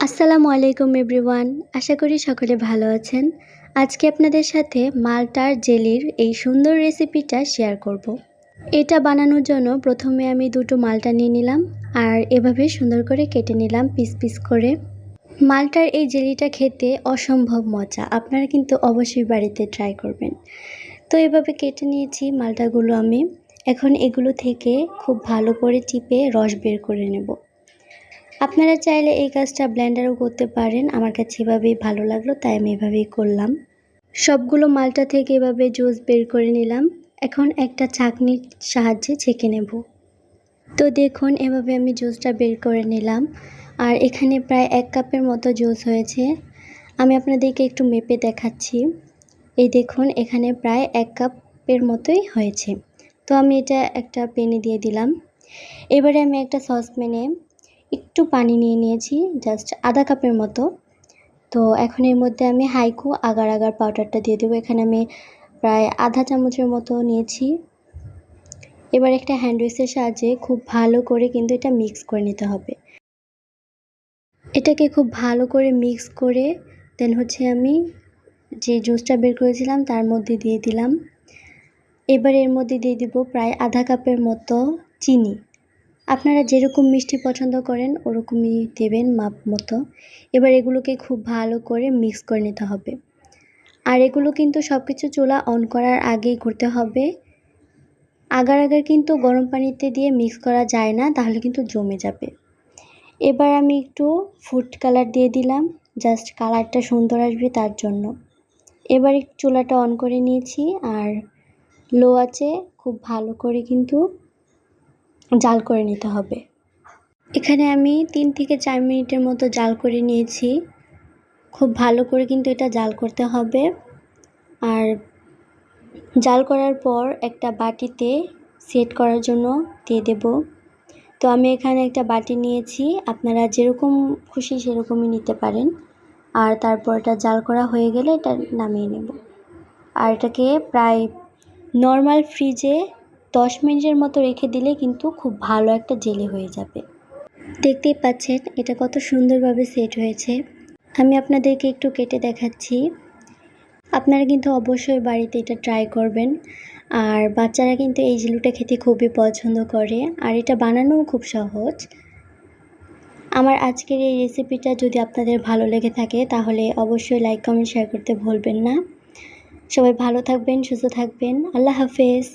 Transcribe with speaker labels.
Speaker 1: আসসালামু আলাইকুম এভরিওয়ান। আশা করি সকলে ভালো আছেন। আজকে আপনাদের সাথে মাল্টার জেলির এই সুন্দর রেসিপিটা শেয়ার করব। এটা বানানোর জন্য প্রথমে আমি দুটো মাল্টা নিয়ে নিলাম আর এভাবে সুন্দর করে কেটে নিলাম পিস পিস করে। মাল্টার এই জেলিটা খেতে অসম্ভব মজা, আপনারা কিন্তু অবশ্যই বাড়িতে ট্রাই করবেন। তো এভাবে কেটে নিয়েছি মাল্টাগুলো আমি। এখন এগুলো থেকে খুব ভালো করে চিপে রস বের করে নেব। আপনারা চাইলে এই কাজটা ব্লেন্ডারও করতে পারেন, আমার কাছে এভাবেই ভালো লাগলো তাই আমি এভাবেই করলাম। সবগুলো মাল্টা থেকে এভাবে জুস বের করে নিলাম। এখন একটা ছাঁকনির সাহায্যে ছেঁকে নেব। তো দেখুন এভাবে আমি জুসটা বের করে নিলাম আর এখানে প্রায় 1 কাপের মতো জুস হয়েছে। আমি আপনাদেরকে একটু মেপে দেখাচ্ছি। এই দেখুন এখানে প্রায় 1 কাপের মতোই হয়েছে। তো আমি এটা একটা প্যানে দিয়ে দিলাম। এবারে আমি একটা সসপ্যানে একটু পানি নিয়ে নিয়েছি, জাস্ট আধা কাপের মতো। তো এখন এর মধ্যে আমি হাইকো আগার আগার পাউডারটা দিয়ে দেবো। এখানে আমি প্রায় আধা চামচের মতো নিয়েছি। এবার একটা হ্যান্ড উইক্সের সাহায্যে খুব ভালো করে কিন্তু এটা মিক্স করে নিতে হবে। এটাকে খুব ভালো করে মিক্স করে দেন আমি যে জুসটা বের করেছিলাম তার মধ্যে দিয়ে দিলাম। এবার এর মধ্যে দিয়ে দিব প্রায় আধা কাপের মতো চিনি। আপনারা যেরকম মিষ্টি পছন্দ করেন ওরকমই দেবেন মাপ মতো। এবার এগুলোকে খুব ভালো করে মিক্স করে নিতে হবে। আর এগুলো কিন্তু সব কিছু চুলা অন করার আগেই করতে হবে। আগার কিন্তু গরম পানিতে দিয়ে মিক্স করা যায় না, তাহলে কিন্তু জমে যাবে। এবার আমি একটু ফুড কালার দিয়ে দিলাম, জাস্ট কালারটা সুন্দর আসবে তার জন্য। এবার চুলাটা অন করে নিয়েছি আর লো আঁচে খুব ভালো করে কিন্তু জাল করে নিতে হবে। এখানে আমি 3 থেকে 4 মিনিটের মতো জাল করে নিয়েছি। খুব ভালো করে কিন্তু এটা জাল করতে হবে। আর জাল করার পর একটা বাটিতে সেট করার জন্য দিয়ে দেব। তো আমি এখানে একটা বাটি নিয়েছি, আপনারা যেরকম খুশি সেরকমই নিতে পারেন। আর তারপর এটা জাল করা হয়ে গেলে এটা নামিয়ে নেব। আর এটাকে প্রায় নর্মাল ফ্রিজে 10 মিনিটের মতো রেখে দিলে কিন্তু খুব ভালো একটা জেলি হয়ে যাবে। দেখতেই পাচ্ছেন এটা কত সুন্দরভাবে সেট হয়েছে। আমি আপনাদেরকে একটু কেটে দেখাচ্ছি। আপনারা কিন্তু অবশ্যই বাড়িতে এটা ট্রাই করবেন। আর বাচ্চারা কিন্তু এই জেলিটা খেতে খুবই পছন্দ করে আর এটা বানানোও খুব সহজ। আমার আজকের এই রেসিপিটা যদি আপনাদের ভালো লেগে থাকে তাহলে অবশ্যই লাইক কমেন্ট শেয়ার করতে ভুলবেন না। সবাই ভালো থাকবেন, সুস্থ থাকবেন। আল্লাহ হাফেজ।